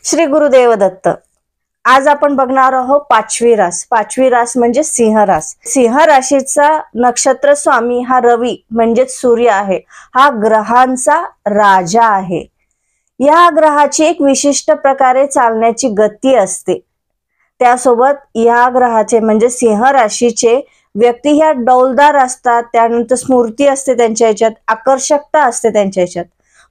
श्री गुरुदेव दत्त। आज आपण बघणार आहोत पाचवी रास। पाचवी रास म्हणजे सिंह रास। सिंह राशीचा नक्षत्र स्वामी हा रवी म्हणजे सूर्य आहे। हा ग्रहांचा राजा आहे। या ग्रहाची एक विशिष्ट प्रकारे चालण्याची गती असते। त्यासोबत या ग्रहाचे म्हणजे सिंह राशीचे व्यक्ती ह्या डौलदार असतात, त्यानंतर स्मृती असते त्यांच्या ह्याच्यात, आकर्षकता असते त्यांच्या ह्याच्यात।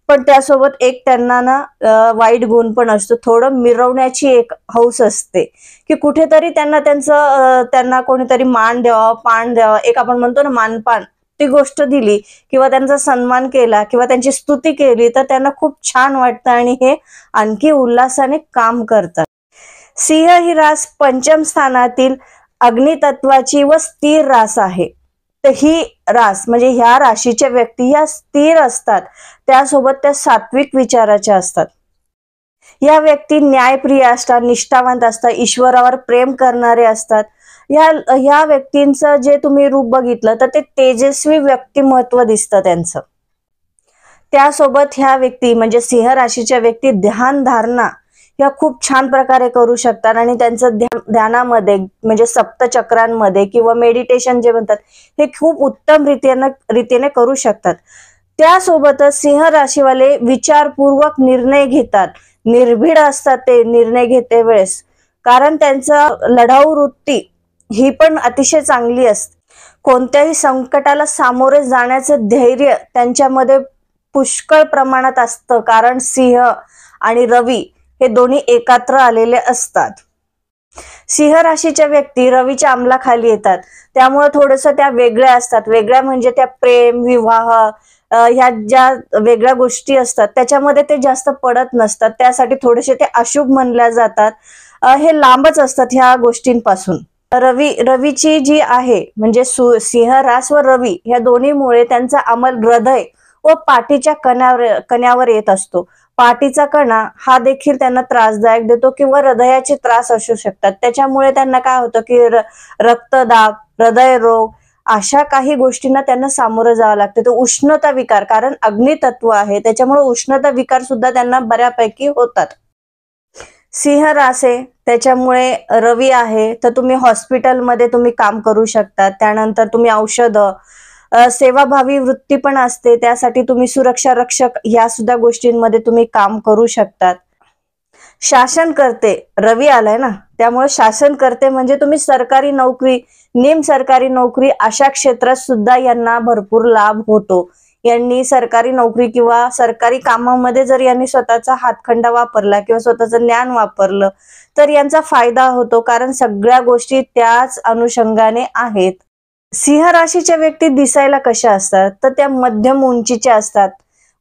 पण त्यासोबत एक त्यांना ना वाईट गुण पण असतो, थोडं मिरवण्याची एक हौस असते की कुठेतरी त्यांना कोणीतरी मान द्यावा, पान द्यावा, एक आपण म्हणतो ना मानपान, ती गोष्ट दिली किंवा त्यांचा सन्मान केला किंवा त्यांची स्तुती केली तर त्यांना खूप छान वाटतं आणि हे आणखी उल्हासाने काम करतात। सिंह ही रास पंचम स्थानातील अग्नितत्वाची व स्थिर रास आहे। तर ही रास म्हणजे ह्या राशीच्या व्यक्ती ह्या स्थिर असतात, त्यासोबत त्या सात्विक विचाराच्या असतात। या व्यक्ती न्यायप्रिय असतात, निष्ठावंत असतात, ईश्वरावर प्रेम करणारे असतात। ह्या व्यक्तींचं जे तुम्ही रूप बघितलं तर ते तेजस्वी व्यक्तिमत्व दिसतं त्यांचं। त्यासोबत ह्या व्यक्ती म्हणजे सिंह राशीच्या व्यक्ती ध्यान धारणा या खूप छान प्रकारे करू शकतात आणि त्यांचं ध्यानामध्ये म्हणजे सप्तचक्रांमध्ये किंवा मेडिटेशन जे म्हणतात हे खूप उत्तम रीतीने करू शकतात। त्यासोबतच सिंह राशीवाले विचारपूर्वक निर्णय घेतात, निर्भीड असतात ते निर्णय घेते वेळेस, कारण त्यांचं लढाऊ वृत्ती ही पण अतिशय चांगली असते। कोणत्याही संकटाला सामोरे जाण्याचं धैर्य त्यांच्यामध्ये पुष्कळ प्रमाणात असतं, कारण सिंह आणि रवी हे दोन्ही एकत्र आलेले असतात। सिंह राशीच्या व्यक्ती रवीच्या अंमलाखाली येतात, त्यामुळे थोडंसं त्या वेगळ्या असतात। वेगळ्या म्हणजे त्या प्रेम, विवाह ह्या ज्या वेगळ्या गोष्टी असतात त्याच्यामध्ये ते जास्त पडत नसतात, त्यासाठी थोडेसे ते अशुभ मानल्या जातात, हे लांबच असतात ह्या गोष्टींपासून। रवीची जी आहे म्हणजे सिंह रास व रवी ह्या दोन्हीमुळे त्यांचा अंमल हृदय व पाठीच्या कण्यावर येत असतो। पाठीचा कणा हा देखील त्यांना त्रासदायक देतो किंवा हृदयाचे त्रास असू शकतात। त्याच्यामुळे त्यांना काय होतं की रक्तदाब, हृदयरोग अशा काही गोष्टींना त्यांना सामोरं जावं लागतं। तो उष्णता विकार, कारण अग्नितत्व आहे त्याच्यामुळे उष्णता विकार सुद्धा त्यांना बऱ्यापैकी होतात। सिंह रास आहे त्याच्यामुळे रवी आहे तर तुम्ही हॉस्पिटलमध्ये तुम्ही काम करू शकता। त्यानंतर तुम्ही औषधं, सेवाभावी वृत्ती पण असते, त्यासाठी तुम्ही सुरक्षा रक्षक या सुद्धा गोष्टींमध्ये तुम्ही काम करू शकतात। शासन करते रवी आलाय ना, त्यामुळे शासन करते म्हणजे तुम्ही सरकारी नोकरी, निम सरकारी नोकरी अशा क्षेत्रात सुद्धा यांना भरपूर लाभ होतो। यांनी सरकारी नोकरी किंवा सरकारी कामामध्ये जर यांनी स्वतःचा हातखंडा वापरला किंवा स्वतःचं ज्ञान वापरलं तर यांचा फायदा होतो, कारण सगळ्या गोष्टी त्याच अनुषंगाने आहेत। सिंह राशीच्या व्यक्ती दिसायला कशा असतात तर त्या मध्यम उंचीच्या असतात,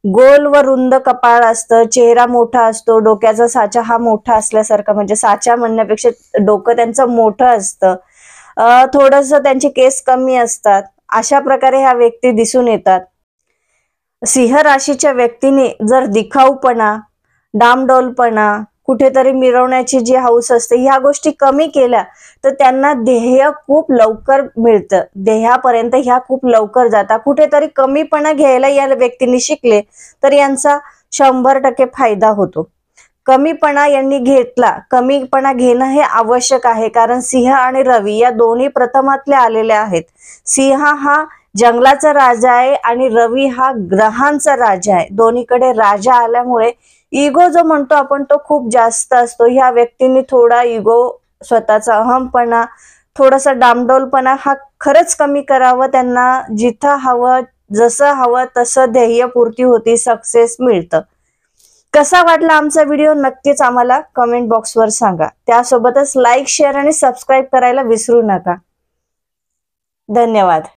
गोल व रुंद कपाळ असतं, चेहरा मोठा असतो, डोक्याचा साचा हा मोठा असल्यासारखा, म्हणजे साचा म्हणण्यापेक्षा डोकं त्यांचं मोठं असतं, थोडंसं त्यांचे केस कमी असतात, अशा प्रकारे ह्या व्यक्ती दिसून येतात। सिंह राशीच्या व्यक्तीने जर दिखाऊपणा, डामडौलपणा, कुठेतरी मिरवण्याची जी हौस असते ह्या गोष्टी कमी केल्या तर त्यांना ध्येय खूप लवकर मिळतं, ध्येयापर्यंत ह्या खूप लवकर जातात। कुठेतरी कमीपणा घ्यायला या व्यक्तींनी शिकले तर यांचा 100% फायदा होतो। कमीपणा यांनी घेतला, कमीपणा घेणं हे आवश्यक आहे, कारण सिंह आणि रवी या दोन्ही प्रथमातले आलेले आहेत। सिंह हा जंगलाचा राजा आहे आणि रवी हा ग्रहांचा राजा आहे। दोन्हीकडे राजा आल्यामुळे इगो जो म्हणतो आपण तो खूप जास्त असतो। ह्या व्यक्तींनी थोडा इगो, स्वतःचा अहमपणा, थोडासा डामडौलपणा हा खरंच कमी करावं। त्यांना जिथं हवं, जसं हवं तसं ध्येयपूर्ती होती, सक्सेस मिळतं। कसा वाटला आमचा व्हिडिओ नक्कीच आम्हाला कमेंट बॉक्सवर सांगा। त्यासोबतच लाईक, शेअर आणि सबस्क्राईब करायला विसरू नका। धन्यवाद।